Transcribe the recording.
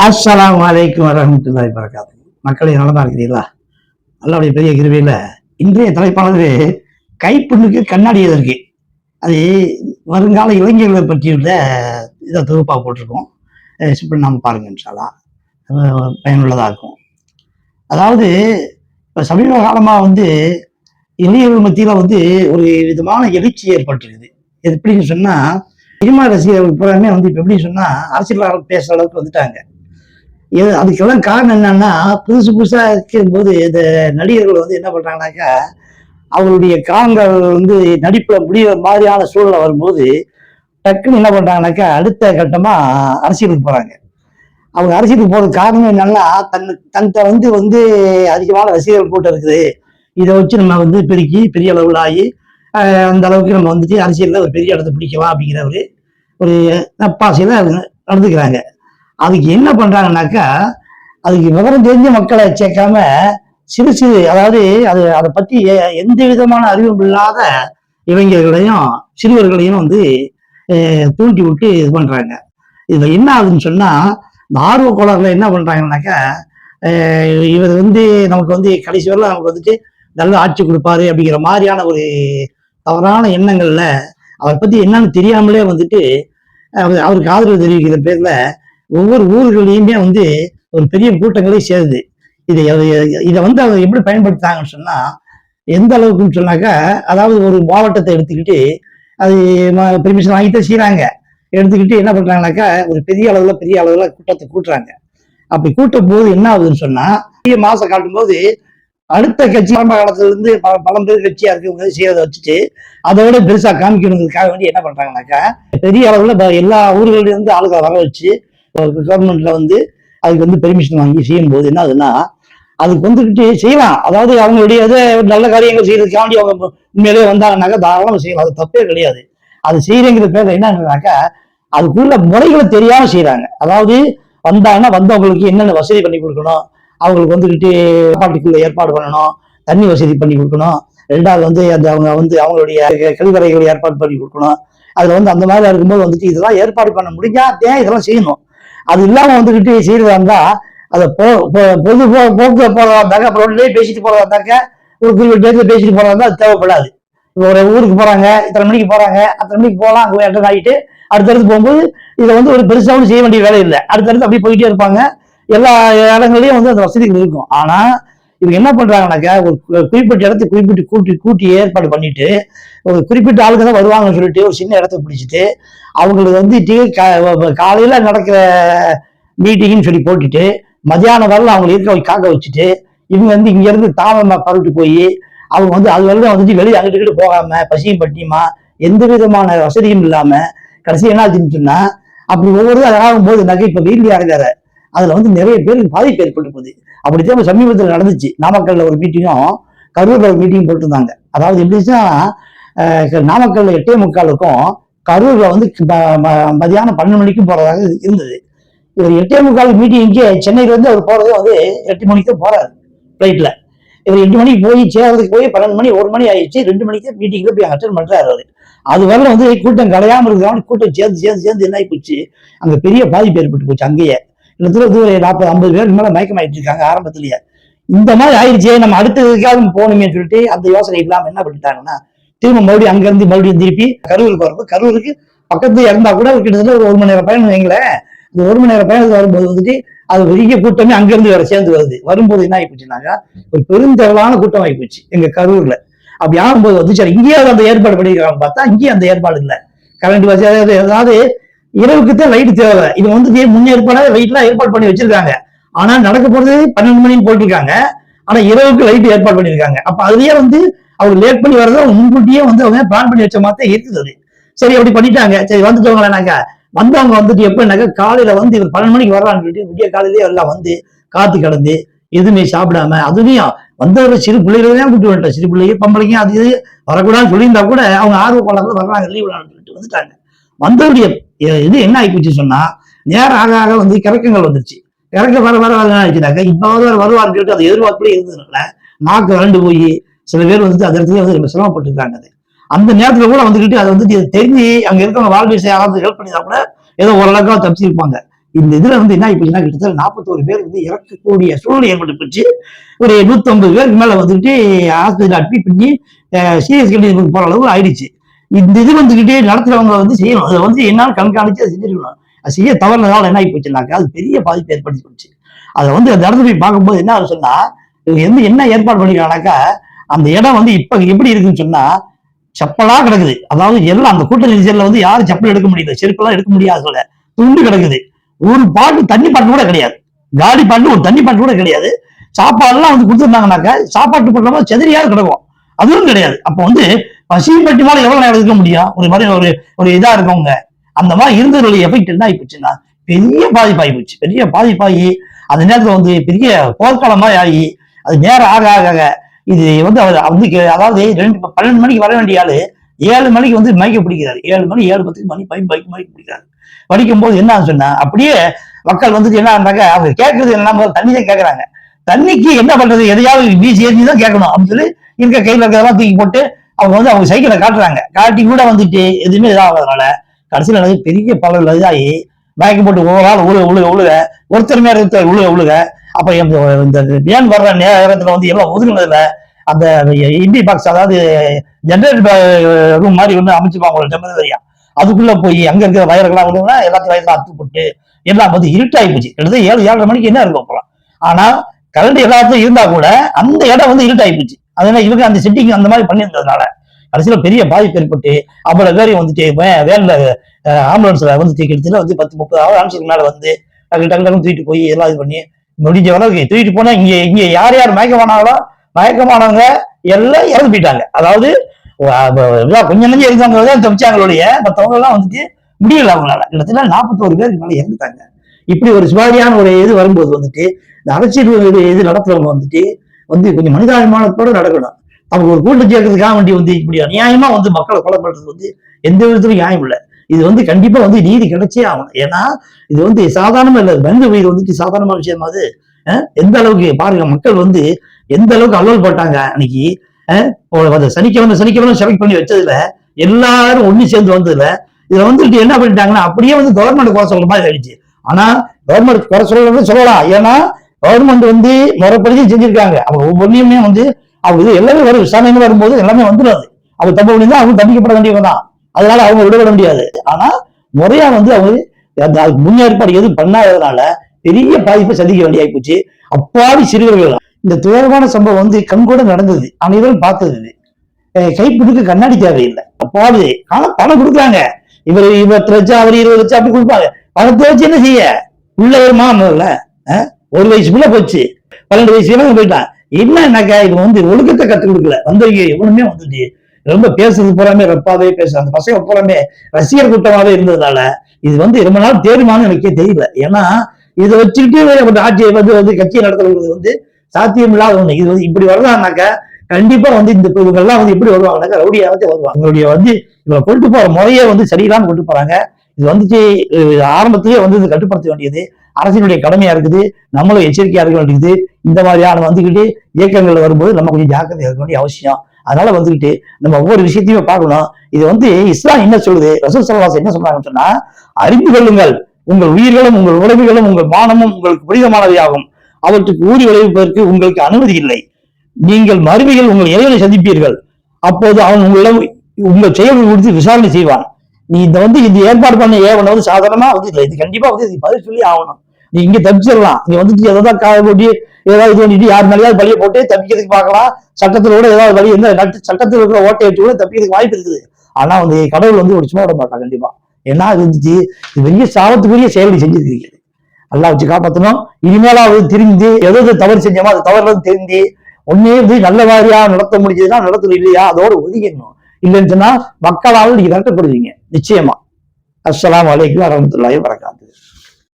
அஸ்ஸலாமு அலைக்கும் வரஹ்மத்துல்லாஹி வபரகாத்துஹு. மக்களை நலமா இருக்கிறீர்களா? அல்லாஹ்வுடைய பெரிய கிருபையில இன்றைய தலைப்பானது கைப்புண்ணுக்கு கண்ணாடி எதற்கு, அது வருங்கால இளைஞர்களை பற்றியுள்ள இதை தொகுப்பாக போட்டிருக்கோம். இப்படி நாம பாருங்க இன்ஷா அல்லாஹ் பயனுள்ளதா இருக்கும். அதாவது இப்ப சமீப காலமா இளைஞர்கள் மத்தியில ஒரு விதமான எழுச்சி ஏற்பட்டிருக்குது. எப்படின்னு சொன்னா சினிமா ரசிகர்கள் பூராமே இப்ப எப்படின்னு சொன்னா அரசியல் பேசுற அளவுக்கு வந்துட்டாங்க. அதுக்கெல்லாம் காரணம் என்னன்னா, புதுசு புதுசா இருக்கும்போது இந்த நடிகர்கள் என்ன பண்றாங்கன்னாக்கா, அவங்களுடைய காலங்கள் நடிப்புல முடிகிற மாதிரியான சூழ்நிலை வரும்போது டக்குன்னு என்ன பண்றாங்கன்னாக்கா, அடுத்த கட்டமா அரசியலுக்கு போறாங்க. அவங்க அரசியலுக்கு போறதுக்கு காரணம் என்னன்னா, தன்கிட்ட அதிகமான ரசிகர்கள் கூட்டம் இருக்குது, இதை வச்சு நம்ம பெருக்கி பெரிய அளவில் ஆகி அந்த அளவுக்கு நம்ம அரசியல்ல ஒரு பெரிய இடத்தை பிடிக்கலாம் அப்படிங்கிற ஒரு நப்பாசையில நடந்துக்கிறாங்க. அதுக்கு என்ன பண்றாங்கன்னாக்கா, அதுக்கு விவரம் தெரிஞ்ச மக்களை சேர்க்காம சிறு சிறு, அதாவது அதை பத்தி எந்த விதமான அறிவும் இல்லாத இளைஞர்களையும் சிறுவர்களையும் தூண்டி விட்டு இது பண்றாங்க. இதுல என்ன ஆகுதுன்னு சொன்னா, இந்த ஆர்வ கோளாறுல என்ன பண்றாங்கன்னாக்கா, இவர் நமக்கு கடைசி வரல நமக்கு நல்ல ஆட்சி கொடுப்பாரு அப்படிங்கிற மாதிரியான ஒரு தவறான எண்ணங்கள்ல அவரை பத்தி என்னன்னு தெரியாமலே அவருக்கு ஆதரவு தெரிவிக்கிற பேர்ல ஒவ்வொரு ஊர்களையுமே ஒரு பெரிய கூட்டங்களே சேருது. இதை அவங்க எப்படி பயன்படுத்தாங்கன்னு சொன்னா, எந்த அளவுக்குன்னு சொன்னாக்கா, அதாவது ஒரு மாவட்டத்தை எடுத்துக்கிட்டு அது பெர்மிஷன் வாங்கிட்டு செய்யறாங்க. எடுத்துக்கிட்டு என்ன பண்றாங்கனாக்கா, ஒரு பெரிய அளவுல கூட்டத்தை கூட்டுறாங்க. அப்படி கூட்டும் போது என்ன ஆகுதுன்னு சொன்னா, பெரிய மாசம் காட்டும் போது அடுத்த கட்சி ஆரம்ப காலத்துல இருந்து பழம்பெரும் கட்சியா இருக்கவங்க செய்யறதை வச்சுட்டு அதோட பெருசா காமிக்கணுங்கிறதுக்காக என்ன பண்றாங்கனாக்கா, பெரிய அளவுல எல்லா ஊர்கள்ல இருந்து ஆளுகளை வர வச்சு கவர்மெண்ட்ல அதுக்கு பெர்மிஷன் வாங்கி செய்யும் போது என்ன ஆகுதுன்னா, அதுக்கு செய்யலாம். அதாவது அவங்களுடைய நல்ல காரியங்கள் செய்யறதுக்காண்டி அவங்க உண்மையிலேயே வந்தாங்கன்னாக்கா தாராளமா செய்யலாம், அது தப்பே கிடையாது. அது செய்யறங்கிற பேர்ல என்னன்னாக்கா, அதுக்குள்ள முறைகளை தெரியாம செய்யறாங்க. அதாவது வந்தாங்கன்னா வந்தவங்களுக்கு என்னென்ன வசதி பண்ணி கொடுக்கணும், அவங்களுக்கு சாப்பாட்டுக்குள்ள ஏற்பாடு பண்ணணும், தண்ணி வசதி பண்ணி கொடுக்கணும், ரெண்டாவது அந்த அவங்க அவங்களுடைய கழிவறைகளை ஏற்பாடு பண்ணி கொடுக்கணும். அதுல அந்த மாதிரி இருக்கும்போது இதெல்லாம் ஏற்பாடு பண்ண முடிஞ்சா இதெல்லாம் செய்யணும். அது இல்லாம செய்யறதா இருந்தா அதை பொது போக்குல போறதா இருந்தாக்க, அப்புறம் பேசிட்டு போறதா இருந்தாக்க, ஒரு குறிப்பிட்ட பேர்ல பேசிட்டு போறதா இருந்தா அது தேவைப்படாது. இப்போ ஒரு ஊருக்கு போறாங்க, இத்தனை மணிக்கு போறாங்க, அத்தனை மணிக்கு போகலாம், அங்கே அட்டன் ஆகிட்டு அடுத்தடுத்து போகும்போது இதை ஒரு பெருசாவும் செய்ய வேண்டிய வேலை இல்லை. அடுத்தடுத்து அப்படி போயிட்டே இருப்பாங்க. எல்லா இடங்கள்லயும் அந்த வசதிகள் இருக்கும். ஆனா இவங்க என்ன பண்றாங்கன்னாக்கா, ஒரு குறிப்பிட்ட இடத்தை கூட்டி ஏற்பாடு பண்ணிட்டு, ஒரு குறிப்பிட்ட ஆளுங்க தான் வருவாங்கன்னு சொல்லிட்டு ஒரு சின்ன இடத்த பிடிச்சிட்டு அவங்களுக்கு காலையில நடக்கிற மீட்டிங்னு சொல்லி போட்டுட்டு மதியானம் வரல அவங்க காக்க வச்சுட்டு, இவங்க இங்க இருந்து தாமதமா பரவிட்டு போய் அவங்க அது வரல வெளியே அங்கிட்டு போகாம பசியும் பட்டியுமா எந்த விதமான வசதியும் இல்லாம கடைசி என்ன ஆச்சுன்னு சொன்னா, அப்படி ஒவ்வொரு ஆகும் போது இப்ப வெயில் வேற அதுல நிறைய பேருக்கு பாதிப்பு ஏற்பட்டு போகுது. அப்படித்தான் சமீபத்தில் நடந்துச்சு. நாமக்கல்ல ஒரு மீட்டிங்கும் கரூர்ல ஒரு மீட்டிங் போட்டிருந்தாங்க. அதாவது எப்படின்னா, நாமக்கல்ல 8:45 கரூர்ல மதியானம் 12 மணிக்கும் போறதாக இருந்தது. இவர் 8:45 மீட்டிங்க்கு சென்னையில அவர் போறதே 8 மணிக்கு தான் போறாரு பிளைட்ல. இவர் 8 மணிக்கு போய் சேர்றதுக்கு 12 மணி 1 மணி ஆயிடுச்சு. 2 மணிக்கு மீட்டிங்ல போய் அட்டன் பண்றாரு அவரு. அது வரல கூட்டம் கலையாம இருக்கிறவங்க கூட்டம் சேர்ந்து என்ன ஆகி போச்சு, அங்க பெரிய பாதிப்பு ஏற்பட்டு போச்சு. அங்கேயே 40-50 பேருக்கு மேல மயக்கமாயிட்டு இருக்காங்க ஆரம்பத்திலேயே. இந்த மாதிரி ஆயிடுச்சு, நம்ம அடுத்ததுக்காக போகணுமே சொல்லிட்டு அந்த யோசனை இல்லாம என்ன பண்ணிட்டாங்கன்னா, திரும்ப மறுபடியும் அங்க இருந்து மறுபடியும் திருப்பி கரூருக்கு வரப்போ, கரூருக்கு பக்கத்துல இருந்தா கூட கிட்டத்தட்ட ஒரு 1 மணி நேரம் பயணம் வைங்களேன். இந்த 1 மணி நேரம் பயணத்துக்கு வரும்போது அது பெரிய கூட்டமே அங்க இருந்து வேற சேர்ந்து வருது. வரும்போது என்ன ஆகி போச்சுனாக்கா, ஒரு பெருந்தளவான கூட்டம் ஆகி போச்சு எங்க கரூர்ல. அப்படி ஆகும்போது சரி இங்கேயாவது அந்த ஏற்பாடு பண்ணிருக்காங்க பார்த்தா இங்கேயும் அந்த ஏற்பாடு இல்லை. கரண்ட் வசதி, அதாவது இரவுக்கு தான் லைட் தேவை. இது முன்னேற்பாடாக லைட்லாம் ஏற்பாடு பண்ணி வச்சிருக்காங்க. ஆனா நடக்க போறது 12 மணின்னு போட்டிருக்காங்க. ஆனா இரவுக்கு லைட் ஏற்பாடு பண்ணிருக்காங்க. அப்ப அதுலயே அவங்க லேட் பண்ணி வரத முன்கூட்டியே அவங்க பிளான் பண்ணி வச்ச மாதிரி இருக்குது. சரி அப்படி பண்ணிட்டாங்க. சரி வந்துட்டவங்களானாக்கா, வந்தவங்க எப்படின்னாக்கா, காலையில இவர் 12 மணிக்கு வர்றான்னு சொல்லிட்டு விடிய காலையிலேயே எல்லாம் காத்து கிடந்து எதுவுமே சாப்பிடாம, அதுலயும் வந்தவரை சிறு பிள்ளைகளை தான் கூப்பிட்டு வந்துட்டேன். சிறு பிள்ளைங்க பொம்பளைங்க அது வரக்கூடாதுன்னு சொல்லியிருந்தா கூட அவங்க ஆர்வ கோளாறுல வர்றாங்க, லீவ் சொல்லிட்டு வந்துட்டாங்க. வந்தவருடைய இது என்ன ஆயிப்போச்சு சொன்னா, நேரம் ஆக ஆக கிறக்கங்கள் வந்துருச்சு. கிறக்க வர ஆச்சுனாக்கா, இப்ப வருவார்னு சொல்லிட்டு அதை எதிர்பார்ப்புலேயே இருந்ததுனால நாக்கு வறண்டு போய் சில பேர் அந்த இடத்துல ரொம்ப சிரமப்பட்டுருக்காங்க. அது அந்த நேரத்துல கூட அதை தெரிஞ்சு அங்க இருக்கவங்க வாழ்க்கை யாராவது ஹெல்ப் பண்ணிதான் கூட ஏதோ ஓரளவுக்கு தப்பிச்சிருப்பாங்க. இந்த இதுல வந்து என்ன ஆயிடுச்சுன்னா கிட்டத்தட்ட 41 பேர் வந்து இறக்கக்கூடிய சூழ்நிலை ஏற்பட்டு போச்சு. ஒரு 150 பேருக்கு மேல வந்துட்டு ஹாஸ்பிட்டல் அட்மிட் பண்ணி சீரியஸ் கண்டிஷனுக்கு போற அளவு ஆயிடுச்சு. இந்த இது வந்துகிட்டே நடத்துறவங்க வந்து செய்யணும். அதை வந்து என்னால் கண்காணிச்சு அதை செஞ்சிருக்கணும். அது செய்ய தவறுனதால என்ன ஆகி போச்சுனாக்கா அது பெரிய பாதிப்பு ஏற்படுத்தி போச்சு. அதை வந்து அந்த இடத்துல போய் பார்க்கும்போது என்ன ஆகும் சொன்னா, என்ன ஏற்பாடு பண்ணிக்கிறானாக்கா, அந்த இடம் வந்து இப்ப எப்படி இருக்குன்னு சொன்னா செப்பலா கிடக்குது. அதாவது எல்லாம் அந்த கூட்ட நெரிசல்ல வந்து யாரும் செப்பல் எடுக்க முடியல, செருப்பெல்லாம் எடுக்க முடியாது, துண்டு கிடக்குது. ஒரு பாட்டு தண்ணி பாட்டு கூட கிடையாது, காலி பாட்டு ஒரு தண்ணி பாட்டு கூட கிடையாது. சாப்பாடுலாம் வந்து கொடுத்துருந்தாங்கனாக்கா சாப்பாட்டு பொருளாம செதறியாவது கிடக்கும், அதுவும் கிடையாது. அப்ப வந்து பசி பட்டி மேல எவ்வளவு நேரம் இருக்க முடியும்? ஒரு மாதிரி ஒரு இதா இருக்கவங்க அந்த மாதிரி இருந்தவர்களுடைய எஃபெக்ட் என்ன ஆயிப்போச்சுன்னா பெரிய பாதிப்பாகி போச்சு. பெரிய பாதிப்பாகி அந்த நேரத்துல வந்து பெரிய போர்க்காலமா ஆகி அது நேரம் ஆக ஆக இது வந்து அவர் வந்து அதாவது 12 மணிக்கு வர வேண்டிய ஆளு 7 மணிக்கு வந்து மைக்க பிடிக்கிறாரு. 7 மணி 7:10 மணி மைக்க பிடிக்கிறாரு. படிக்கும் போது என்ன சொன்னா அப்படியே மக்கள் வந்து என்ன ஆனாங்க, அவங்க கேட்கறது என்ன தண்ணி தான் கேட்கறாங்க. தண்ணிக்கு என்ன பண்றது, எதையாவது பீச் ஏற்றி தான் கேட்கணும் அப்படின்னு சொல்லி இருக்க கையில இருக்கிறதெல்லாம் தூக்கி போட்டு அவங்க வந்து அவங்க சைக்கிளை காட்டுறாங்க. காட்டி கூட வந்துட்டு எதுவுமே இதாகிறதுனால கடைசியில் எனக்கு பெரிய பல இதாகி மயக்க போட்டு ஒவ்வொரு ஆள் உழுக ஒருத்தர் மேல உழுக. அப்ப இந்த வேன் வர்ற நேரத்துல வந்து எல்லாம் ஒதுங்கினதுல அந்த இண்டி பாக்ஸ், அதாவது ஜெனரேட்டர் ரூம் மாதிரி ஒண்ணு அமைச்சுப்பாங்க ஒரு டெம்பரரியா, அதுக்குள்ள போய் அங்க இருக்கிற வயர்கள்லாம் விடுவோம்னா எல்லாத்தையும் வயசுல அத்து போட்டு எல்லாம் வந்து இருட்டாகி போச்சு. கிட்டத்தட்ட 7-7:30 மணிக்கு என்ன இருக்கும் அப்பலாம். ஆனா கரண்ட் எல்லாத்தையும் இருந்தா கூட அந்த இடம் வந்து இருட்டாகி போச்சு. அதனால இவங்க அந்த செட்டிங் அந்த மாதிரி பண்ணியிருந்ததுனால கடைசியில பெரிய பாதிப்பு ஏற்பட்டு அவ்வளவு பேரையும் வந்துட்டு வேன்ல ஆம்புலன்ஸ்ல வந்து கிட்டத்தட்ட வந்து 10-30 ஆம்புலன்ஸுக்கு மேல வந்து டக்கு தூக்கிட்டு போய் எல்லாம் இது பண்ணி முடிஞ்ச அளவுக்கு தூக்கிட்டு போனா இங்க யார் யார் மயக்கமானவங்க எல்லாம் இறந்து போயிட்டாங்க. அதாவது கொஞ்சம் நெஞ்சம் இருந்தவங்க தப்பிச்சாங்களுடைய மற்றவங்க எல்லாம் வந்துட்டு முடியல அவங்களால. கிட்டத்தட்ட 41 பேருக்கு மேல இறந்துட்டாங்க. இப்படி ஒரு சுவாரியான ஒரு இது வரும்போது வந்துட்டு இந்த அரசியல் இது நடத்துறவங்க வந்துட்டு கொஞ்சம் மனிதாபிமானத்தோட நடக்கணும். அவங்க ஒரு கூட்டம் சேர்க்கறதுக்காக வேண்டி வந்து இப்படி அநியாயமா வந்து மக்களை கொலை பண்றது வந்து எந்த விதத்திலும் நியாயம் இல்லை. இது வந்து கண்டிப்பா வந்து நீதி கிடைச்சே ஆகணும். ஏன்னா இது வந்து சாதாரணமா இல்லை, மனித உயிர் வந்துட்டு சாதாரணமான விஷயம். அது எந்த அளவுக்கு பாருங்க, மக்கள் வந்து எந்த அளவுக்கு அல்லல் போட்டாங்க அன்னைக்கு. சனிக்கிழமை செலக்ட் பண்ணி வச்சதுல எல்லாரும் ஒண்ணு சேர்ந்து வந்ததுல இதுல வந்துட்டு என்ன பண்ணிட்டாங்கன்னா அப்படியே வந்து கவர்மெண்ட் குறை சொல்ற மாதிரி ஆயிடுச்சு. ஆனா கவர்மெண்ட் குறை சொல்றது சொல்லலாம், ஏன்னா கவர்மெண்ட் வந்து முறைப்படி செஞ்சிருக்காங்க. அவங்க ஒவ்வொன்றையுமே வந்து அவங்க இது எல்லாமே வரும், விசாரணைகள் வரும்போது எல்லாமே வந்துடாது. அவங்க தப்பு பண்ணிதான் அவங்க தண்டிக்கப்பட வேண்டியவங்க தான், அதனால அவங்க விடுபட முடியாது. ஆனா முறையா வந்து அவங்க முன்னேற்பாடு எதுவும் பண்ணாததுனால பெரிய பாதிப்பை சந்திக்க வேண்டிய போச்சு. அப்பாவி சிறுவர்கள். இந்த துயரமான சம்பவம் வந்து கண்கூட நடந்தது, அனைவரும் பார்த்தது. கைப்பிடிக்கு கண்ணாடி தேவையில்லை. அப்பாவி ஆனா பணம் கொடுக்குறாங்க. இவர் 10 லட்சம், அவர் 20 லட்சம் அப்படி கொடுப்பாங்க. பணத்தை வச்சு என்ன செய்ய? உள்ள ஒரு மாமல்ல 1 வயசுக்குள்ள போச்சு, 12 வயசுல போயிட்டான். என்னன்னாக்கா இவன் வந்து ஒழுக்கத்தை கற்றுக் கொடுக்கல. வந்தவங்க எவனுமே வந்துட்டு ரொம்ப பேசுறது பூராமே ரப்பாவே பேசுற அந்த பசங்க பூராமே ரசிகர் கூட்டமாவே இருந்ததுனால இது வந்து ரொம்ப நாள் தேருமானு எனக்கே தெரியல. ஏன்னா இதை வச்சுக்கிட்டு ஆட்சியை வந்து கட்சியை நடத்துறது வந்து சாத்தியம் இல்லாத ஒண்ணு. இது வந்து இப்படி வரலாம்னாக்கா கண்டிப்பா வந்து இந்த இவங்கெல்லாம் வந்து எப்படி வருவாங்கன்னாக்கா ரவுடியாவது வருவாங்க. அவங்களுடைய வந்து இவங்க கொண்டு போற முறையே வந்து சரியில்லாம கொண்டு போறாங்க. இது வந்துட்டு ஆரம்பத்திலேயே வந்து இது கட்டுப்படுத்த வேண்டியது அரசினுடைய கடமையா இருக்குது. நம்மளும் எச்சரிக்கையா இருக்க வேண்டியது. இந்த மாதிரியான வந்துகிட்டு இயக்கங்கள் வரும்போது நம்ம கொஞ்சம் ஜாக்கிரதையா இருக்க வேண்டிய அவசியம். அதனால வந்துகிட்டு நம்ம ஒவ்வொரு விஷயத்தையுமே பார்க்கணும். இது வந்து இஸ்லாம் என்ன சொல்லுது, ரசூல் ஸல்லல்லாஹு அலைஹி வஸல்லம் என்ன சொல்றாங்கன்னு சொன்னா, அறிந்து கொள்ளுங்கள், உங்கள் உயிர்களும் உங்கள் உடம்புகளும் உங்கள் மானமும் உங்களுக்கு புனிதமானவையாகும், அவற்றுக்கு ஊறி விளைவிப்பதற்கு உங்களுக்கு அனுமதி இல்லை. நீங்கள் மறுமையில் உங்கள் இறைவனை சந்திப்பீர்கள், அப்போது அவன் உங்கள் செயல்கள் குறித்து விசாரணை செய்வான். நீ இந்த ஏற்பாடு பண்ண ஏவனை வந்து சாதாரணமா வந்து இல்லை, இது கண்டிப்பா வந்து இது பதில் சொல்லி ஆகணும். நீ இங்க தப்பிச்சிடலாம், நீ வந்துட்டு எதாவது காய போட்டி ஏதாவது இது பண்ணிட்டு யார் மேலேயாவது பழியை போட்டு தப்பிக்கிறதுக்கு பார்க்கலாம். சட்டத்தில் கூட ஏதாவது வழி எந்த சட்டத்தில் இருக்கிற ஓட்டை வச்சு கூட தப்பிக்கிறதுக்கு வாய்ப்பு இருக்குது. ஆனா வந்து கடவுள் வந்து ஒரு சும்மா விட மாட்டான் கண்டிப்பா. ஏன்னா அது வந்துச்சு இது பெரிய சாபத்துக்குரிய செயல்களை செஞ்சிருக்கீங்க. நல்லா வச்சு காப்பாற்றணும். இனிமேலாவது தெரிஞ்சு எதாவது தவறு செஞ்சோமோ அது தவறு தெரிஞ்சு ஒன்னே வந்து நல்ல மாதிரியா நடத்த முடிஞ்சதுன்னா நடத்தணும், இல்லையா அதோட ஒதுக்கிடணும். இல்லைன்னு சொன்னா மக்களால் நீங்க நடத்தப்படுவீங்க நிச்சயமா. அஸ்ஸலாமு அலைக்கும் வரஹ்மத்துல்லாஹி வபரகாத்துஹு.